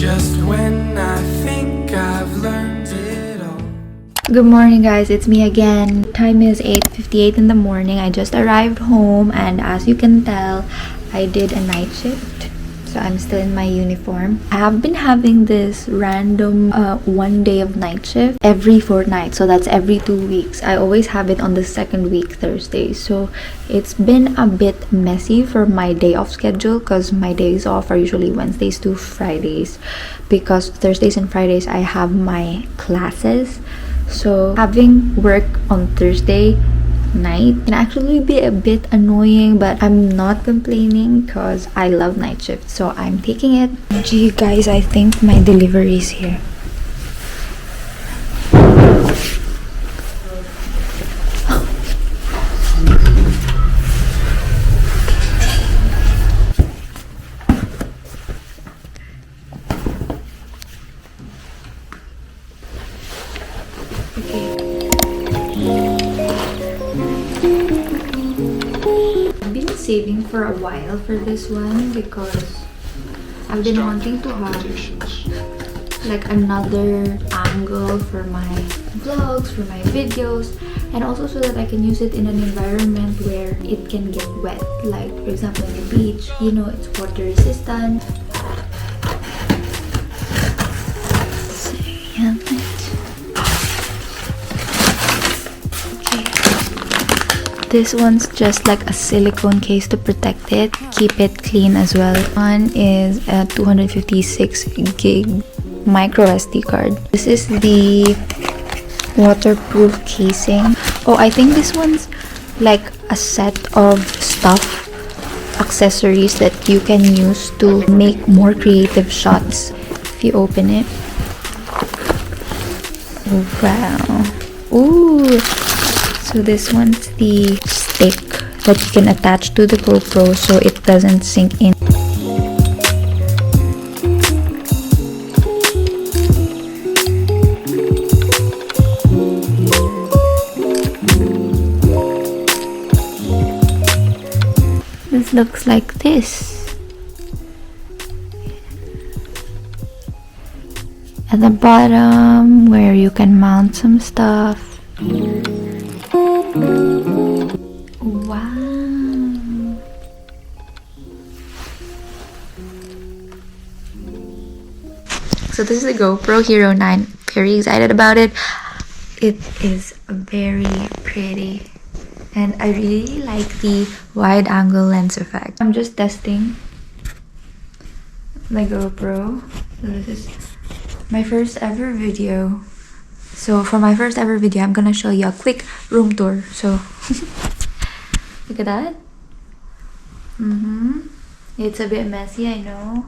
Just when I think I've learned it all. Good morning, guys. It's me again. Time is 8:58 in the morning. I just arrived home, and as you can tell, I did a night shift. So I'm still in my uniform. I have been having this random 1 day of night shift every fortnight. So that's every 2 weeks. I always have it on the second week Thursday. So it's been a bit messy for my day off schedule because my days off are usually Wednesdays to Fridays, because Thursdays and Fridays I have my classes. So having work on Thursday night can actually be a bit annoying, but I'm not complaining because I love night shift, so I'm taking it. Gee guys, I think my delivery is here. Saving for a while for this one because I've been wanting to have like another angle for my vlogs, for my videos, and also so that I can use it in an environment where it can get wet, like for example in the beach, you know, it's water resistant. So yeah, this one's just like a silicone case to protect it, keep it clean as well. One is a 256 gig micro SD card. This is the waterproof casing. Oh, I think this one's like a set of stuff, accessories that you can use to make more creative shots. If you open it, oh wow, ooh. So this one's the stick that you can attach to the GoPro so it doesn't sink in. This looks like this. At the bottom where you can mount some stuff. Wow. So this is the GoPro Hero 9. Very excited about it. It is very pretty. And I really like the wide angle lens effect. I'm just testing the GoPro. So this is my first ever video. So for my first ever video, I'm gonna show you a quick room tour. So look at that. It's a bit messy, I know.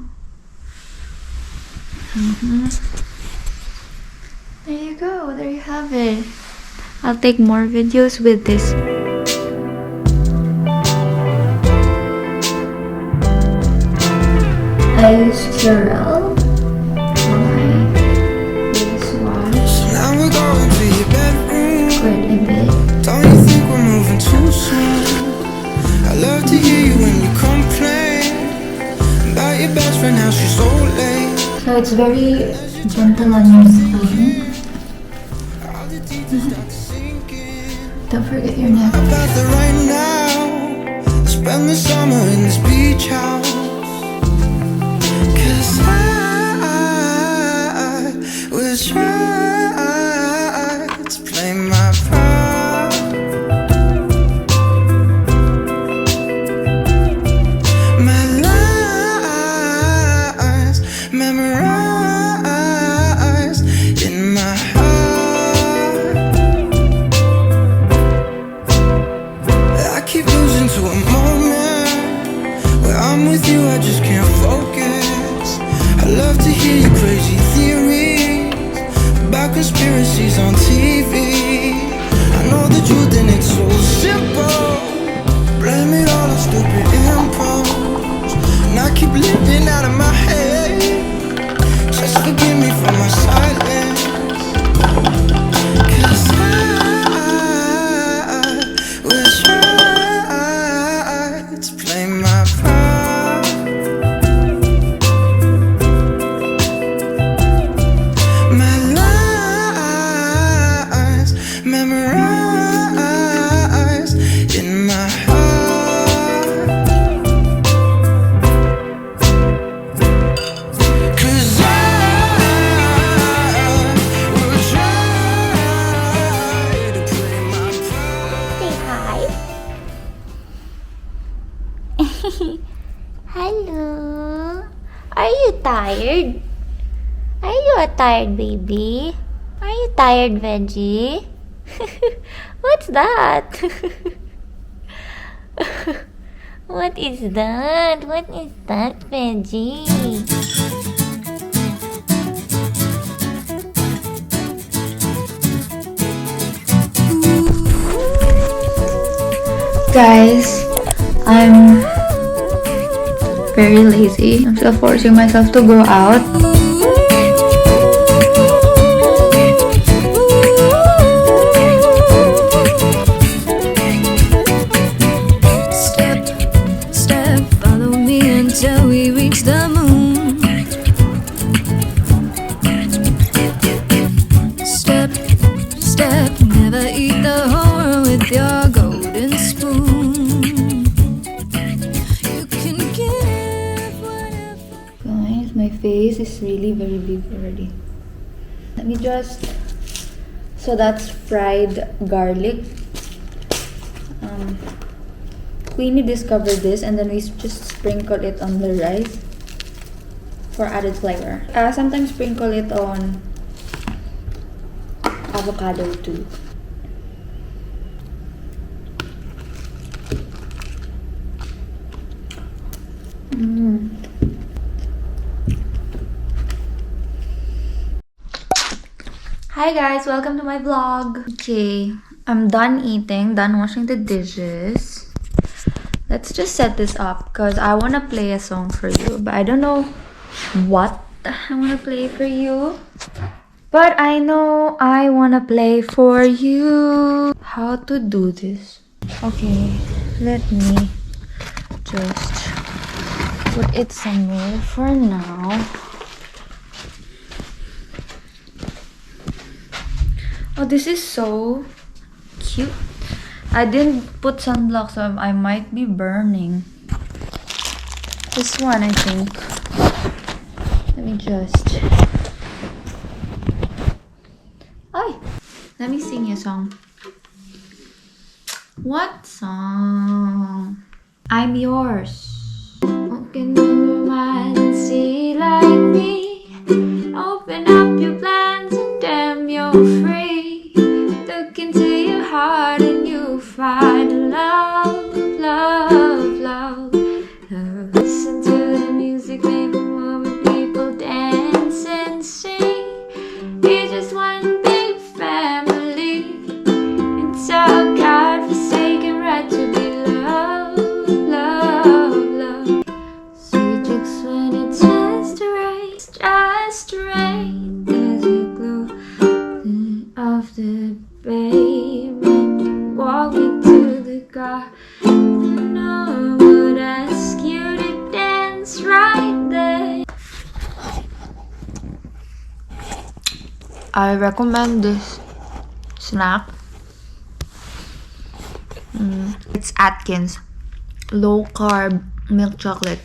There you go. There you have it. I'll take more videos with this. I use Curel. Don't you think we're moving too soon? I love to hear you when you complain about your best friend, how she's so late. So it's very gentle on your skin. Don't forget your neck. About the right now, spend the summer in this beach house. 'Cause I will try to play my part. My lies memorized in my heart. I keep losing to a moment where I'm with you, I just can't focus. I love to hear your crazy theories about conspiracies on TV. I know the truth and it's so simple. Blame it all on stupid impulse, and I keep living out of my head. Just forgive me for my silence. 'Cause I will try to play my part. you tired? Are you a tired baby? Are you tired, Veggie? What's that? What is that? What is that, Veggie? Guys, I'm very lazy. I'm still forcing myself to go out. Step, step, follow me until we reach the moon. Step, step, never eat the whole world with your golden spoon. You can give whatever. Guys, my face is really very big already. Let me just... So that's fried garlic. Queenie discovered this and then we just sprinkle it on the rice for added flavor. Sometimes sprinkle it on avocado too. Hi guys, welcome to my vlog. Okay, I'm done eating, done washing the dishes. Let's just set this up because I want to play a song for you, but I don't know what I want to play for you. But I know I want to play for you. How to do this? Okay, let me just put it somewhere for now. Oh, this is so cute. I didn't put sunblock, so I might be burning. This one, I think. Let me just... Ay! Let me sing you a song. What song? I'm yours. Walking in your mind and see like me. Open up your plans and damn, you're free. Look into your heart and you find love, love, love, love. Listen to the music, make a moment, people dance and sing. We're just one big family. It's our God-forsaken right to be loved, love, love. Sweet chicks when it's just right, just right. There's a glow of the pavement. Walking to the car, and I would ask you to dance right there. I recommend this snack. It's Atkins low carb milk chocolate.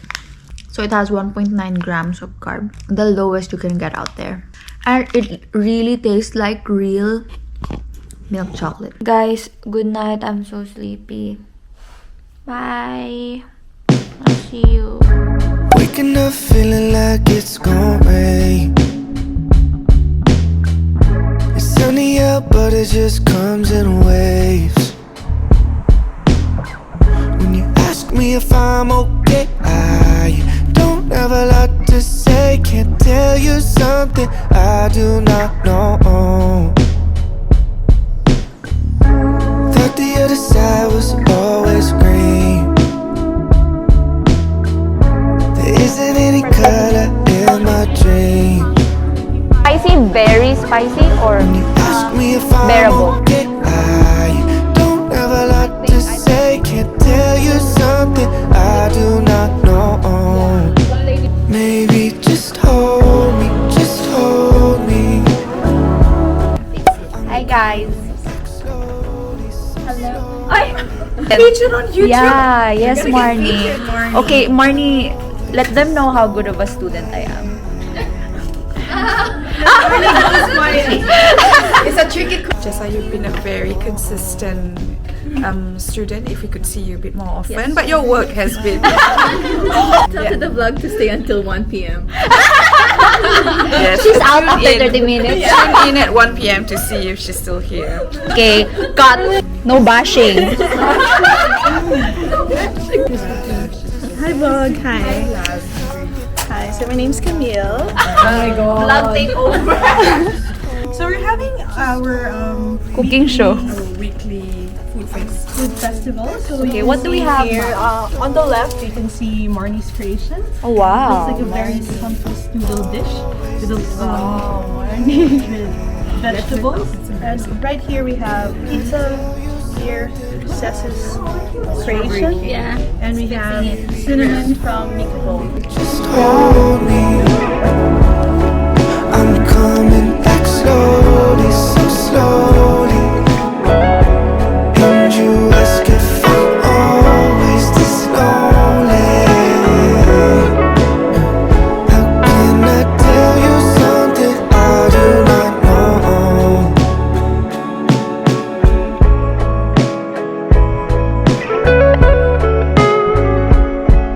So it has 1.9 grams of carb, the lowest you can get out there. And it really tastes like real milk chocolate. Guys, good night. I'm so sleepy. Bye. I'll see you. Waking up feeling like it's gonna rain. It's sunny out, but it just comes in waves. When you ask me if I'm okay, I don't have a lot to say. Can't tell you something I do not know. Thought the other side was always green. There isn't any color in my dream. Spicy, very spicy, or When you ask me if I'm bearable? okay, I don't have a lot to say. Can't tell you something I do not know. Maybe just hold me, just hold me. Hi guys. Hello. Featured on YouTube. Yeah, yes, You're gonna get Marnie. featured, Marnie. Okay, Marnie, let them know how good of a student I am. It's a tricky. Jessa, you've been a very consistent student if we could see you a bit more often. But your work has been. Tell to the vlog to stay until 1 p.m. Yes, She's out after tune in. 30 minutes. Tune in at 1 p.m. to see if she's still here. Okay, cut. No bashing. Hi vlog, hi. Hi, so my name's Camille. Vlog take over. So we're having our Cooking show. weekly food festival. So Okay, you what do we see have, here? On the left, you can see Marnie's creation. Oh wow. It's like a very simple noodle dish with Marnie with vegetables. And right here we have pizza. Here, Jessa's creation. Yeah. And we have cinnamon from Nico. Just hold me